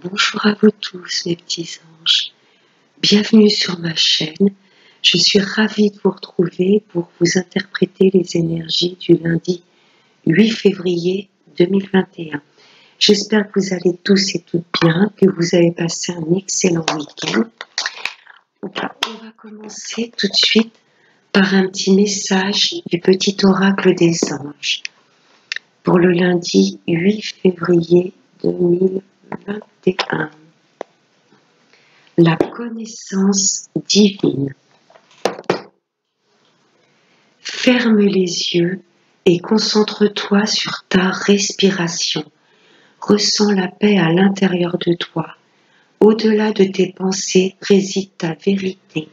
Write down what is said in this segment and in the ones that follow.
Bonjour à vous tous mes petits anges, bienvenue sur ma chaîne. Je suis ravie de vous retrouver pour vous interpréter les énergies du lundi 8 février 2021. J'espère que vous allez tous et toutes bien, que vous avez passé un excellent week-end. On va commencer tout de suite par un petit message du petit oracle des anges pour le lundi 8 février 2021. La connaissance divine. Ferme les yeux et concentre-toi sur ta respiration. Ressens la paix à l'intérieur de toi. Au-delà de tes pensées réside ta vérité.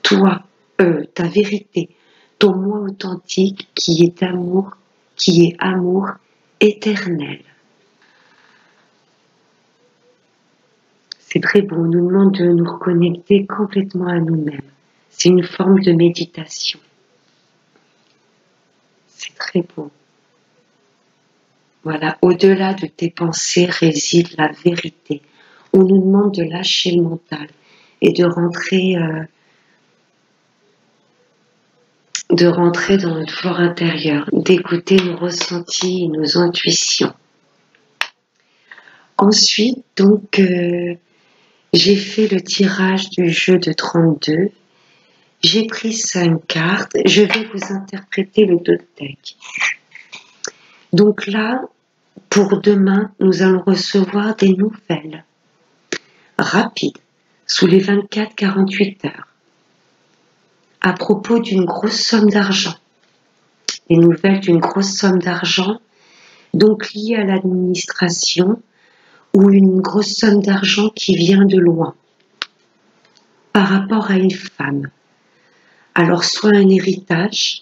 Ta vérité, ton moi authentique qui est amour éternel. C'est très beau, on nous demande de nous reconnecter complètement à nous-mêmes. C'est une forme de méditation. C'est très beau. Voilà, au-delà de tes pensées réside la vérité. On nous demande de lâcher le mental et de rentrer dans notre fort intérieur, d'écouter nos ressentis et nos intuitions. Ensuite, donc, j'ai fait le tirage du jeu de 32. J'ai pris 5 cartes. Je vais vous interpréter le deck. Donc là, pour demain, nous allons recevoir des nouvelles rapides, sous les 24-48 heures, à propos d'une grosse somme d'argent. Des nouvelles d'une grosse somme d'argent, donc liée à l'administration, ou une grosse somme d'argent qui vient de loin, par rapport à une femme. Alors, soit un héritage,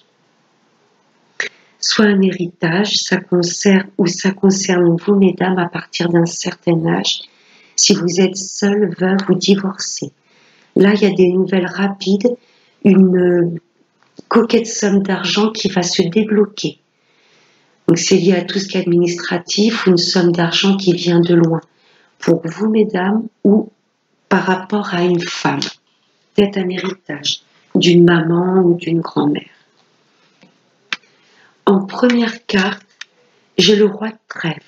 ça concerne vous, mesdames, à partir d'un certain âge, si vous êtes seule, veuve ou divorcée. Là, il y a des nouvelles rapides, une coquette somme d'argent qui va se débloquer. Donc, c'est lié à tout ce qui est administratif, ou une somme d'argent qui vient de loin. Pour vous, mesdames, ou par rapport à une femme. Peut-être un héritage d'une maman ou d'une grand-mère. En première carte, j'ai le roi de trèfle.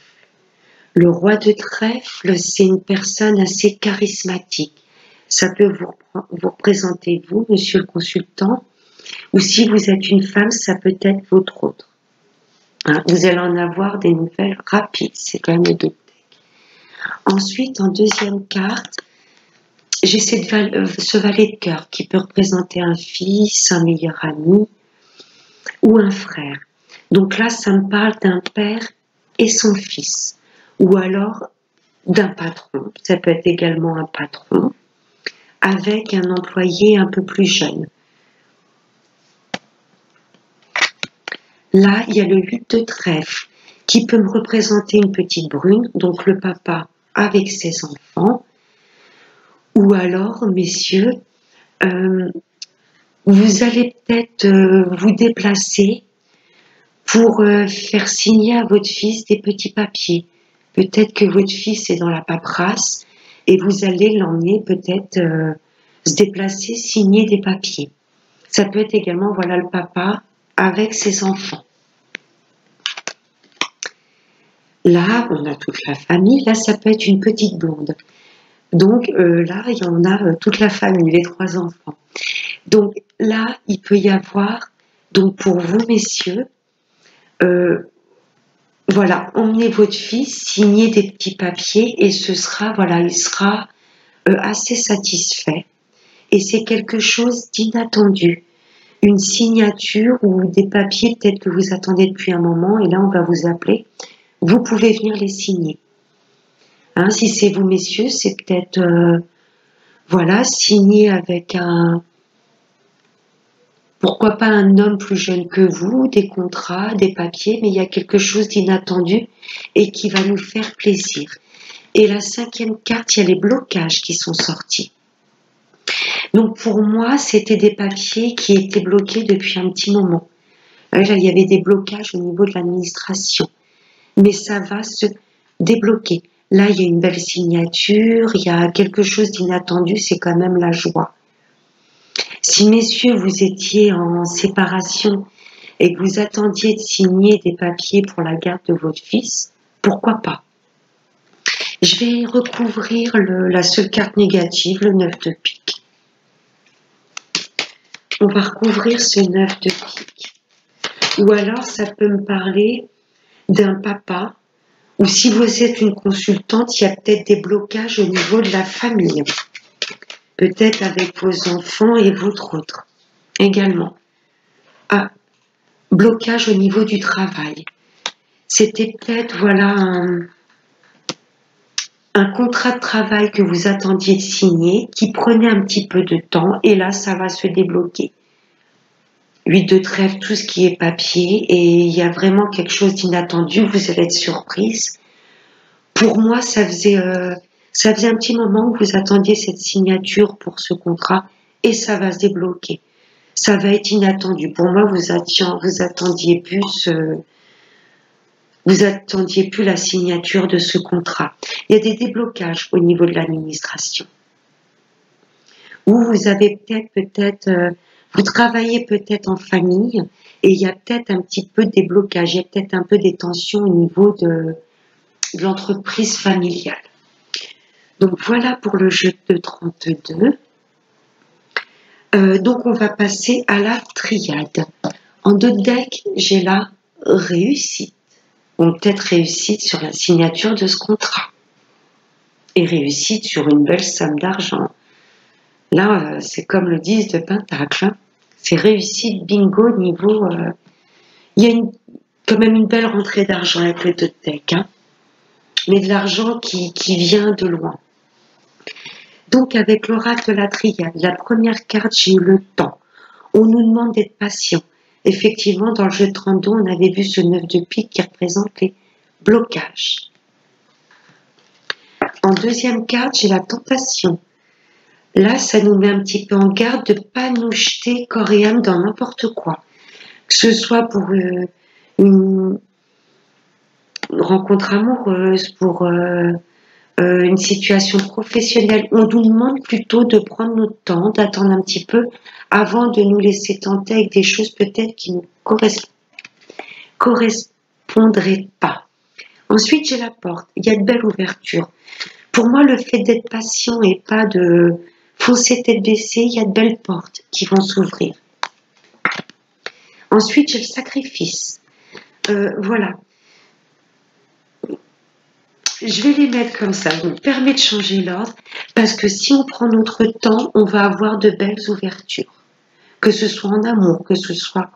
Le roi de trèfle, c'est une personne assez charismatique. Ça peut vous représenter vous, monsieur le consultant, ou si vous êtes une femme, ça peut être votre autre. Hein, vous allez en avoir des nouvelles rapides, c'est quand même le deck. Ensuite, en deuxième carte, j'ai ce valet de cœur qui peut représenter un fils, un meilleur ami ou un frère. Donc là, ça me parle d'un père et son fils, ou alors d'un patron. Ça peut être également un patron avec un employé un peu plus jeune. Là, il y a le 8 de trèfle qui peut me représenter une petite brune, donc le papa avec ses enfants. Ou alors, messieurs, vous allez peut-être vous déplacer pour faire signer à votre fils des petits papiers. Peut-être que votre fils est dans la paperasse et vous allez l'emmener peut-être se déplacer, signer des papiers. Ça peut être également, voilà, le papa avec ses enfants. Là, on a toute la famille. Là, ça peut être une petite blonde. Donc là, il y en a toute la famille, les 3 enfants. Donc là, il peut y avoir, donc pour vous, messieurs, voilà, emmenez votre fils, signez des petits papiers et ce sera, voilà, il sera assez satisfait. Et c'est quelque chose d'inattendu. Une signature ou des papiers peut-être que vous attendez depuis un moment et là, on va vous appeler. Vous pouvez venir les signer. Hein, si c'est vous, messieurs, c'est peut-être, voilà, signer avec pourquoi pas un homme plus jeune que vous, des contrats, des papiers, mais il y a quelque chose d'inattendu et qui va nous faire plaisir. Et la 5e carte, il y a les blocages qui sont sortis. Donc pour moi, c'était des papiers qui étaient bloqués depuis un petit moment. Là, il y avait des blocages au niveau de l'administration. Mais ça va se débloquer. Là, il y a une belle signature, il y a quelque chose d'inattendu, c'est quand même la joie. Si messieurs, vous étiez en séparation et que vous attendiez de signer des papiers pour la garde de votre fils, pourquoi pas? Je vais recouvrir la seule carte négative, le 9 de pique. On va recouvrir ce 9 de pique. Ou alors, ça peut me parler d'un papa, ou si vous êtes une consultante, il y a peut-être des blocages au niveau de la famille. Peut-être avec vos enfants et votre autre également. Ah, blocage au niveau du travail. C'était peut-être, voilà, un contrat de travail que vous attendiez de signer, qui prenait un petit peu de temps, et là, ça va se débloquer. 8 de trèfle, tout ce qui est papier, et il y a vraiment quelque chose d'inattendu, vous allez être surprise. Pour moi, ça faisait un petit moment que vous attendiez cette signature pour ce contrat, et ça va se débloquer. Ça va être inattendu. Pour moi, vous attendiez plus la signature de ce contrat. Il y a des déblocages au niveau de l'administration. Ou vous avez vous travaillez peut-être en famille et il y a peut-être un petit peu de déblocage, il y a peut-être un peu des tensions au niveau de l'entreprise familiale. Donc voilà pour le jeu de 32. Donc on va passer à la triade. En dos de deck, j'ai la réussite. Ou peut-être réussite sur la signature de ce contrat. Et réussite sur une belle somme d'argent. Là, c'est comme le 10 de Pentacle. Hein. C'est réussite bingo niveau... il y a quand même une belle rentrée d'argent avec les deux decks. Hein. Mais de l'argent qui vient de loin. Donc avec l'oracle de la triade, la première carte, j'ai eu le temps. On nous demande d'être patient. Effectivement, dans le jeu de 32, on avait vu ce 9 de pique qui représente les blocages. En deuxième carte, j'ai la tentation. Là, ça nous met un petit peu en garde de ne pas nous jeter corps et âme dans n'importe quoi. Que ce soit pour une rencontre amoureuse, pour une situation professionnelle. On nous demande plutôt de prendre notre temps, d'attendre un petit peu avant de nous laisser tenter avec des choses peut-être qui ne correspondraient pas. Ensuite, j'ai la porte. Il y a de belles ouvertures. Pour moi, le fait d'être patient et pas de foncer tête baissée, il y a de belles portes qui vont s'ouvrir. Ensuite, j'ai le sacrifice. Voilà. Je vais les mettre comme ça. Je me permets de changer l'ordre parce que si on prend notre temps, on va avoir de belles ouvertures. Que ce soit en amour, que ce soit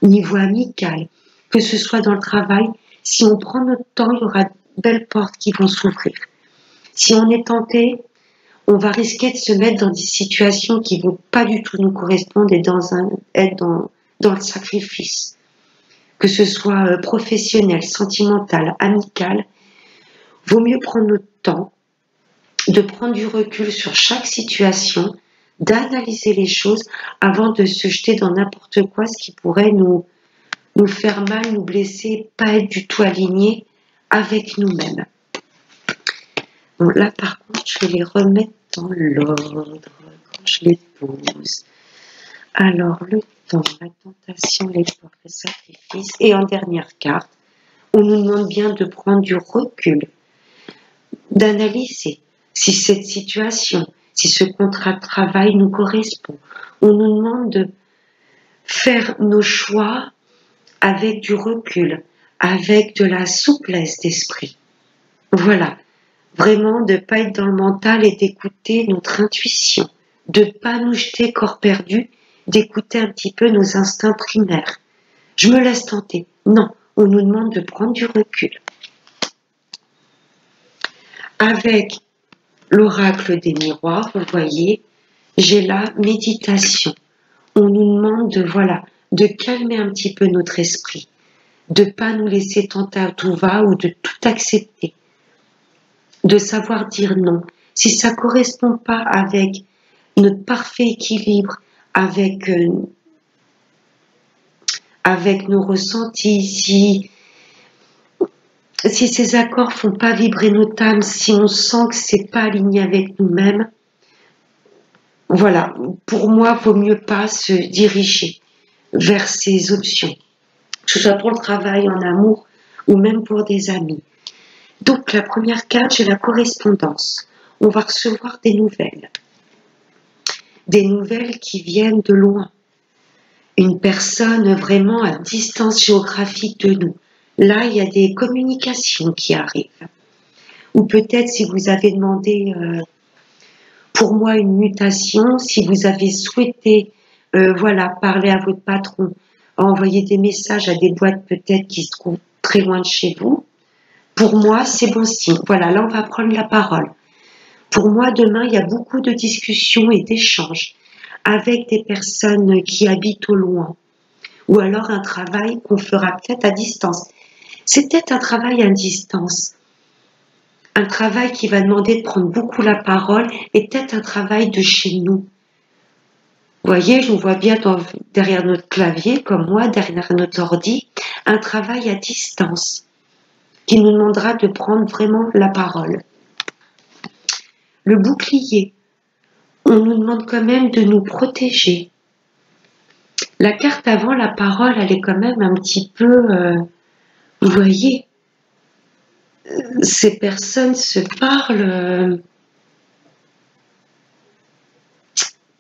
au niveau amical, que ce soit dans le travail. Si on prend notre temps, il y aura de belles portes qui vont s'ouvrir. Si on est tenté, on va risquer de se mettre dans des situations qui ne vont pas du tout nous correspondre et être dans le sacrifice. Que ce soit professionnel, sentimental, amical, vaut mieux prendre notre temps, de prendre du recul sur chaque situation, d'analyser les choses avant de se jeter dans n'importe quoi, ce qui pourrait nous faire mal, nous blesser, pas être du tout aligné avec nous-mêmes. Bon, là, par contre, je vais les remettre dans l'ordre quand je les pose. Alors, le temps, la tentation, les portes, le sacrifice. Et en dernière carte, on nous demande bien de prendre du recul, d'analyser si cette situation, si ce contrat de travail nous correspond. On nous demande de faire nos choix avec du recul, avec de la souplesse d'esprit. Voilà. Vraiment de ne pas être dans le mental et d'écouter notre intuition, de ne pas nous jeter corps perdu, d'écouter un petit peu nos instincts primaires. Je me laisse tenter. Non, on nous demande de prendre du recul. Avec l'oracle des miroirs, vous voyez, j'ai la méditation. On nous demande de calmer un petit peu notre esprit, de ne pas nous laisser tenter à tout va ou de tout accepter. De savoir dire non. Si ça ne correspond pas avec notre parfait équilibre, avec nos ressentis, Si ces accords font pas vibrer notre âme, si on sent que c'est pas aligné avec nous-mêmes, voilà, pour moi, vaut mieux pas se diriger vers ces options, que ce soit pour le travail, en amour ou même pour des amis. Donc la première carte, j'ai la correspondance. On va recevoir des nouvelles qui viennent de loin. Une personne vraiment à distance géographique de nous. Là, il y a des communications qui arrivent. Ou peut-être si vous avez demandé pour moi une mutation, si vous avez souhaité voilà, parler à votre patron, envoyer des messages à des boîtes peut-être qui se trouvent très loin de chez vous, pour moi, c'est bon signe. Voilà, là, on va prendre la parole. Pour moi, demain, il y a beaucoup de discussions et d'échanges avec des personnes qui habitent au loin, ou alors un travail qu'on fera peut-être à distance. C'est peut-être un travail à distance, un travail qui va demander de prendre beaucoup la parole, et peut-être un travail de chez nous. Vous voyez, je vous vois bien derrière notre clavier, comme moi, derrière notre ordi, un travail à distance qui nous demandera de prendre vraiment la parole. Le bouclier, on nous demande quand même de nous protéger. La carte avant la parole, elle est quand même un petit peu, vous voyez, ces personnes se parlent.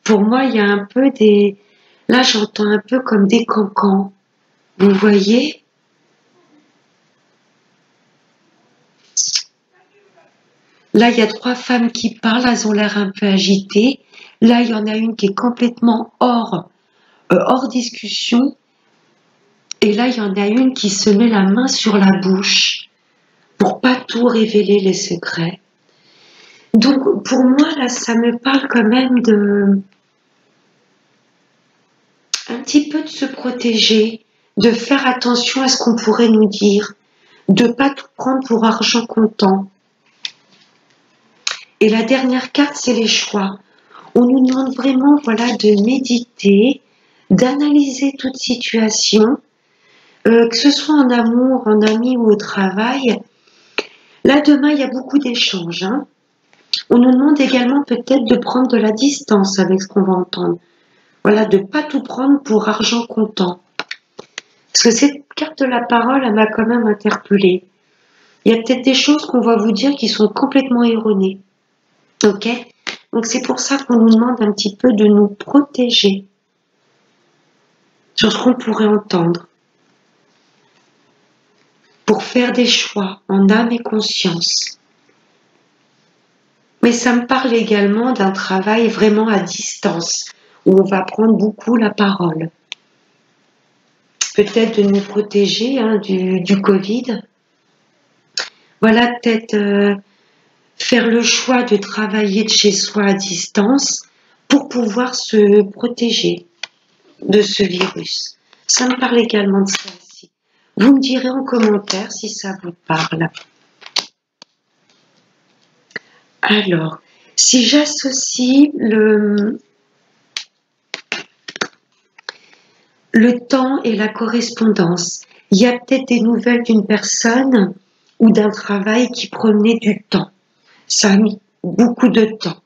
Pour moi, il y a un peu des... Là, j'entends un peu comme des cancans. Vous voyez? Là, il y a 3 femmes qui parlent, elles ont l'air un peu agitées. Là, il y en a une qui est complètement hors discussion. Et là, il y en a une qui se met la main sur la bouche pour pas tout révéler les secrets. Donc, pour moi, là, ça me parle quand même de... un petit peu de se protéger, de faire attention à ce qu'on pourrait nous dire, de pas tout prendre pour argent comptant. Et la dernière carte, c'est les choix. On nous demande vraiment, voilà, de méditer, d'analyser toute situation, que ce soit en amour, en ami ou au travail. Là, demain, il y a beaucoup d'échanges. Hein. On nous demande également peut-être de prendre de la distance avec ce qu'on va entendre. Voilà, de pas tout prendre pour argent comptant. Parce que cette carte de la parole, elle m'a quand même interpellée. Il y a peut-être des choses qu'on va vous dire qui sont complètement erronées. Ok? Donc c'est pour ça qu'on nous demande un petit peu de nous protéger sur ce qu'on pourrait entendre. Pour faire des choix en âme et conscience. Mais ça me parle également d'un travail vraiment à distance, où on va prendre beaucoup la parole. Peut-être de nous protéger hein, du Covid. Voilà, peut-être faire le choix de travailler de chez soi à distance pour pouvoir se protéger de ce virus. Ça me parle également de ça aussi. Vous me direz en commentaire si ça vous parle. Alors, si j'associe le temps et la correspondance, il y a peut-être des nouvelles d'une personne ou d'un travail qui prenait du temps. Ça a mis beaucoup de temps.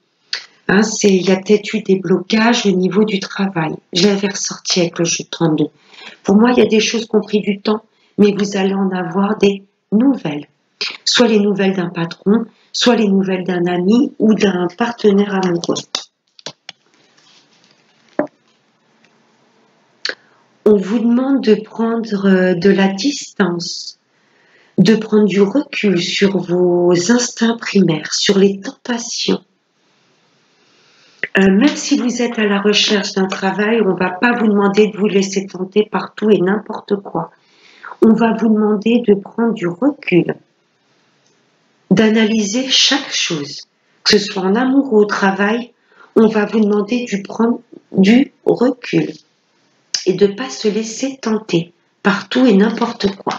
Hein, il y a peut-être eu des blocages au niveau du travail. Je l'avais ressorti avec le jeu de 32. Pour moi, il y a des choses qui ont pris du temps, mais vous allez en avoir des nouvelles. Soit les nouvelles d'un patron, soit les nouvelles d'un ami ou d'un partenaire amoureux. On vous demande de prendre de la distance, de prendre du recul sur vos instincts primaires, sur les tentations. Même si vous êtes à la recherche d'un travail, on ne va pas vous demander de vous laisser tenter par tout et n'importe quoi. On va vous demander de prendre du recul, d'analyser chaque chose, que ce soit en amour ou au travail, on va vous demander de prendre du recul et de ne pas se laisser tenter par tout et n'importe quoi.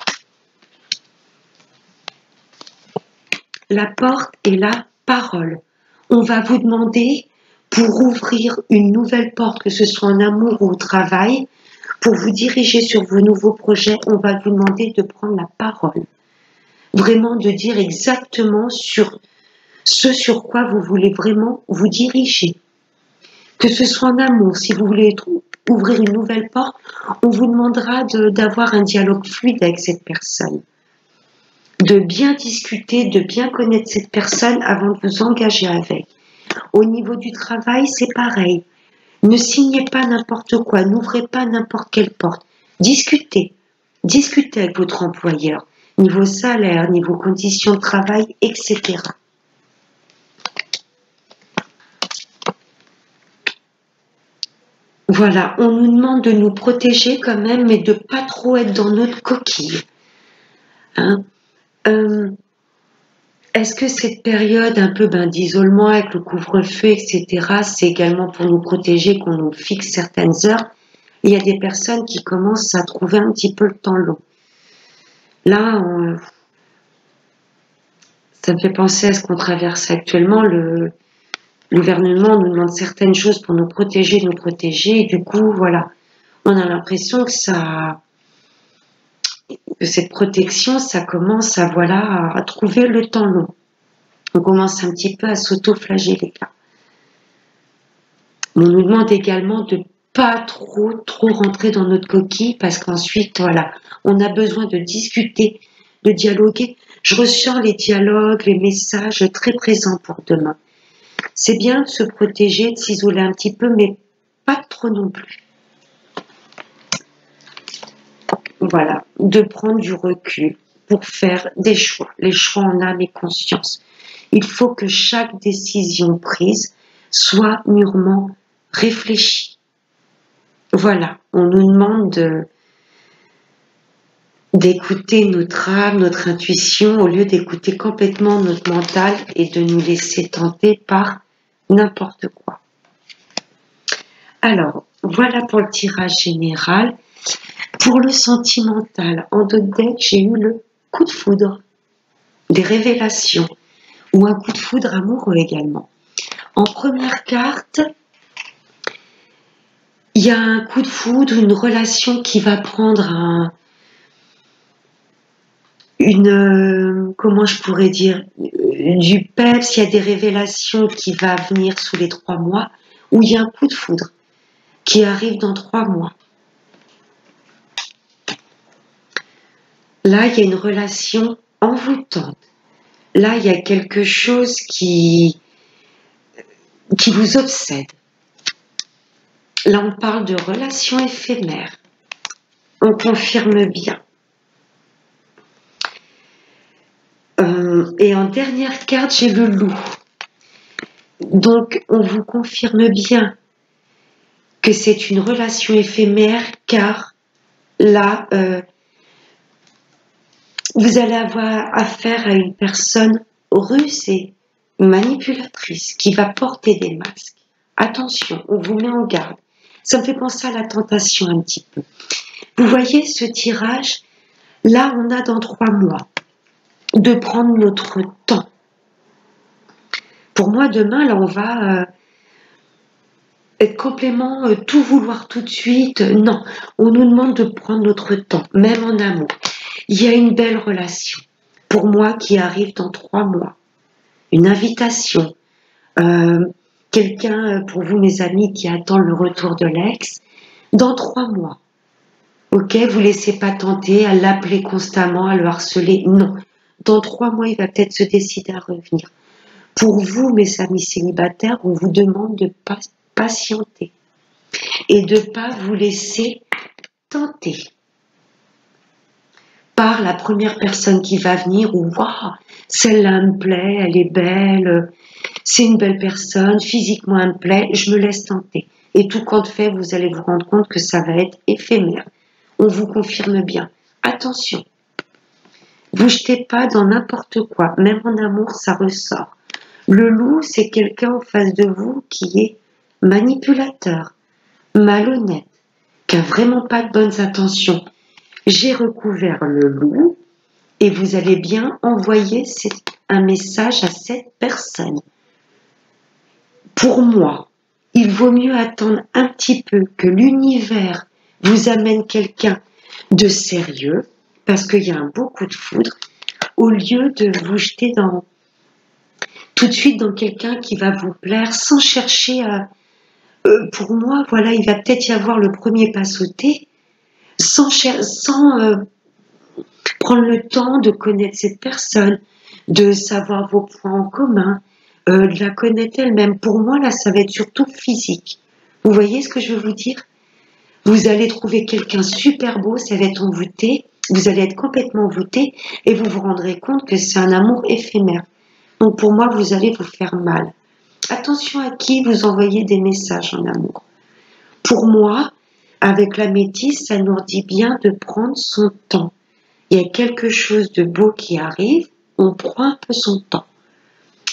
La porte est la parole. On va vous demander, pour ouvrir une nouvelle porte, que ce soit en amour ou au travail, pour vous diriger sur vos nouveaux projets, on va vous demander de prendre la parole. vraiment de dire exactement sur ce sur quoi vous voulez vraiment vous diriger. Que ce soit en amour, si vous voulez ouvrir une nouvelle porte, on vous demandera d'avoir un dialogue fluide avec cette personne. De bien discuter, de bien connaître cette personne avant de vous engager avec. Au niveau du travail, c'est pareil. Ne signez pas n'importe quoi, n'ouvrez pas n'importe quelle porte. Discutez. Discutez avec votre employeur, niveau salaire, niveau conditions de travail, etc. Voilà, on nous demande de nous protéger quand même, mais de pas trop être dans notre coquille. Hein. Est-ce que cette période un peu d'isolement avec le couvre-feu, etc., c'est également pour nous protéger qu'on nous fixe certaines heures? Il y a des personnes qui commencent à trouver un petit peu le temps long. Là, ça me fait penser à ce qu'on traverse actuellement. Le gouvernement nous demande certaines choses pour nous protéger, et du coup, voilà, on a l'impression que cette protection, ça commence à trouver le temps long. On commence un petit peu à s'auto-flageller là. On nous demande également de pas trop rentrer dans notre coquille parce qu'ensuite, voilà, on a besoin de discuter, de dialoguer. Je ressens les dialogues, les messages très présents pour demain. C'est bien de se protéger, de s'isoler un petit peu, mais pas trop non plus. Voilà, de prendre du recul pour faire des choix, les choix en âme et conscience. Il faut que chaque décision prise soit mûrement réfléchie. Voilà, on nous demande d'écouter notre âme, notre intuition, au lieu d'écouter complètement notre mental et de nous laisser tenter par n'importe quoi. Alors, voilà pour le tirage général. Pour le sentimental, en deux decks, j'ai eu le coup de foudre, des révélations, ou un coup de foudre amoureux également. En première carte, il y a un coup de foudre, une relation qui va prendre comment je pourrais dire, du peps, il y a des révélations qui vont venir sous les 3 mois, ou il y a un coup de foudre qui arrive dans 3 mois. Là, il y a une relation envoûtante. Là, il y a quelque chose qui vous obsède. Là, on parle de relations éphémères. On confirme bien. Et en dernière carte, j'ai le loup. Donc, on vous confirme bien que c'est une relation éphémère, car là, vous allez avoir affaire à une personne rusée, manipulatrice, qui va porter des masques. Attention, on vous met en garde. Ça me fait penser à la tentation un petit peu. Vous voyez ce tirage? Là, on a dans 3 mois de prendre notre temps. Pour moi, demain, là, on va être complètement tout vouloir tout de suite. Non, on nous demande de prendre notre temps, même en amour. Il y a une belle relation, pour moi, qui arrive dans 3 mois. Une invitation. Quelqu'un, pour vous, mes amis, qui attend le retour de l'ex, dans 3 mois. Ok, vous laissez pas tenter à l'appeler constamment, à le harceler. Non. Dans 3 mois, il va peut-être se décider à revenir. Pour vous, mes amis célibataires, on vous demande de patienter et de pas vous laisser tenter par la première personne qui va venir ou waouh, celle-là me plaît, elle est belle, c'est une belle personne, physiquement elle me plaît, je me laisse tenter. Et tout compte fait, vous allez vous rendre compte que ça va être éphémère. On vous confirme bien. Attention, vous jetez pas dans n'importe quoi, même en amour, ça ressort. Le loup, c'est quelqu'un en face de vous qui est manipulateur, malhonnête, qui a vraiment pas de bonnes intentions. J'ai recouvert le loup et vous allez bien envoyer un message à cette personne. Pour moi, il vaut mieux attendre un petit peu que l'univers vous amène quelqu'un de sérieux, parce qu'il y a un beau coup de foudre. au lieu de vous jeter tout de suite dans quelqu'un qui va vous plaire sans chercher à... pour moi, voilà, il va peut-être y avoir le premier pas sauté sans prendre le temps de connaître cette personne, de savoir vos points en commun, de la connaître elle-même. Pour moi, là, ça va être surtout physique. Vous voyez ce que je veux vous dire? Vous allez trouver quelqu'un super beau, ça va être envoûté, vous allez être complètement envoûté et vous vous rendrez compte que c'est un amour éphémère. Donc pour moi, vous allez vous faire mal. Attention à qui vous envoyez des messages en amour. Pour moi, avec la métisse, ça nous dit bien de prendre son temps. Il y a quelque chose de beau qui arrive, on prend un peu son temps.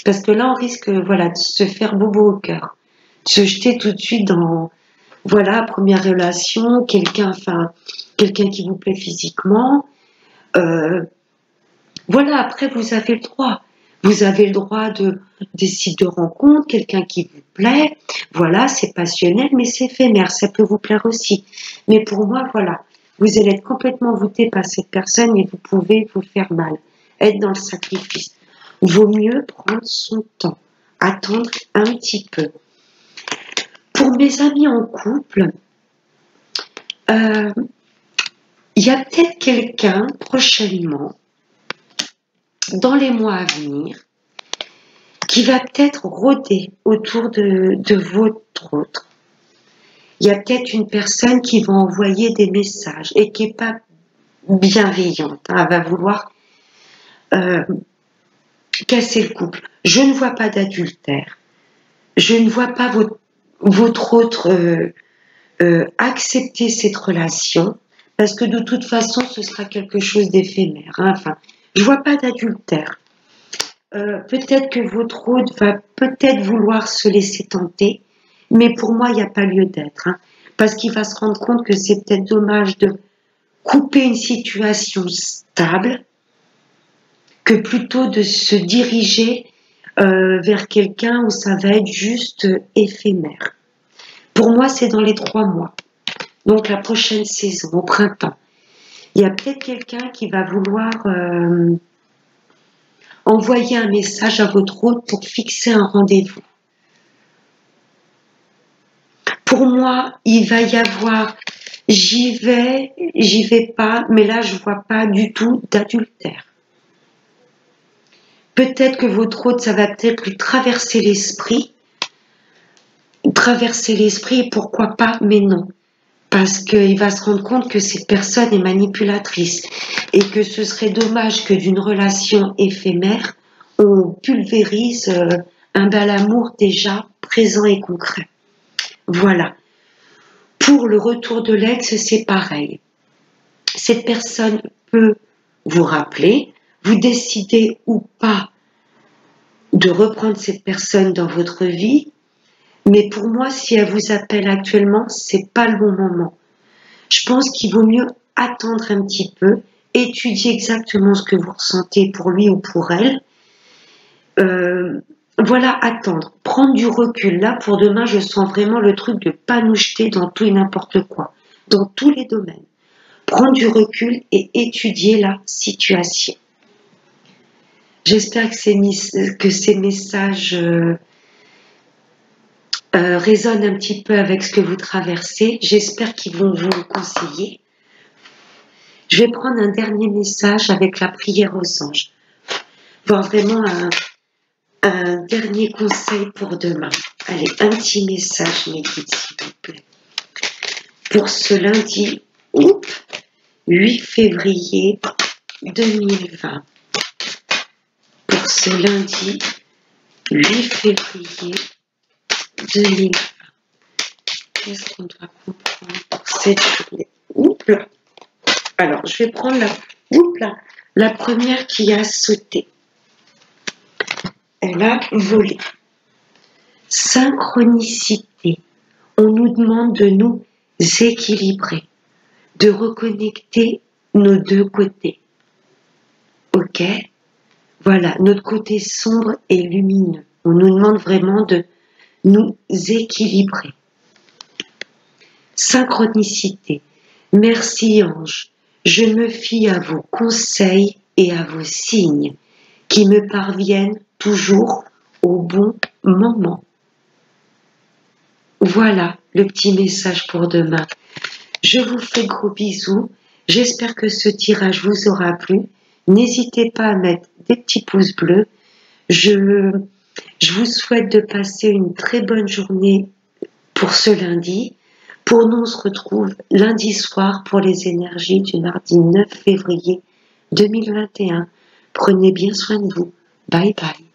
Parce que là, on risque, voilà, de se faire bobo au cœur. De se jeter tout de suite dans, voilà, première relation, quelqu'un qui vous plaît physiquement. Voilà, après, vous avez le droit. Vous avez le droit des sites de rencontres, quelqu'un qui vous plaît. Voilà, c'est passionnel, mais c'est éphémère. Ça peut vous plaire aussi. Mais pour moi, voilà, vous allez être complètement envoûté par cette personne et vous pouvez vous faire mal. Être dans le sacrifice. Vaut mieux prendre son temps. Attendre un petit peu. Pour mes amis en couple, il y a peut-être quelqu'un prochainement, dans les mois à venir, qui va peut-être rôder autour de votre autre. Il y a peut-être une personne qui va envoyer des messages et qui n'est pas bienveillante. Elle va vouloir casser le couple. Je ne vois pas d'adultère. Je ne vois pas votre autre accepter cette relation parce que de toute façon, ce sera quelque chose d'éphémère. Hein. Enfin, je vois pas d'adultère. Peut-être que votre autre va peut-être vouloir se laisser tenter, mais pour moi, il n'y a pas lieu d'être. Hein, parce qu'il va se rendre compte que c'est peut-être dommage de couper une situation stable que plutôt de se diriger vers quelqu'un où ça va être juste éphémère. Pour moi, c'est dans les 3 mois. Donc la prochaine saison, au printemps. Il y a peut-être quelqu'un qui va vouloir envoyer un message à votre autre pour fixer un rendez-vous. Pour moi, il va y avoir j'y vais pas, mais là je vois pas du tout d'adultère. Peut-être que votre autre, ça va peut-être lui traverser l'esprit, et pourquoi pas, mais non. Parce qu'il va se rendre compte que cette personne est manipulatrice et que ce serait dommage que d'une relation éphémère, on pulvérise un bel amour déjà présent et concret. Voilà. Pour le retour de l'ex, c'est pareil. Cette personne peut vous rappeler, vous décidez ou pas de reprendre cette personne dans votre vie, mais pour moi, si elle vous appelle actuellement, c'est pas le bon moment. Je pense qu'il vaut mieux attendre un petit peu, étudier exactement ce que vous ressentez pour lui ou pour elle. Voilà, attendre, prendre du recul. Là, pour demain, je sens vraiment le truc de pas nous jeter dans tout et n'importe quoi, dans tous les domaines. Prendre du recul et étudier la situation. J'espère que ces messages résonnent un petit peu avec ce que vous traversez. J'espère qu'ils vont vous conseiller. Je vais prendre un dernier message avec la prière aux anges. Voir vraiment un dernier conseil pour demain. Allez, un petit message, mes guides, s'il vous plaît. Pour ce lundi, 8 février 2020. Pour ce lundi, 8 février 2020. Qu'est-ce qu'on doit comprendre pour cette journée? Alors, je vais prendre la première qui a sauté. Elle a volé. Synchronicité. On nous demande de nous équilibrer, de reconnecter nos deux côtés. Ok? Voilà, notre côté sombre et lumineux. On nous demande vraiment de nous équilibrer. Synchronicité. Merci ange, je me fie à vos conseils et à vos signes qui me parviennent toujours au bon moment. Voilà le petit message pour demain. Je vous fais gros bisous. J'espère que ce tirage vous aura plu. N'hésitez pas à mettre des petits pouces bleus. Je vous souhaite de passer une très bonne journée pour ce lundi. Pour nous, on se retrouve lundi soir pour les énergies du mardi 9 février 2021. Prenez bien soin de vous. Bye bye.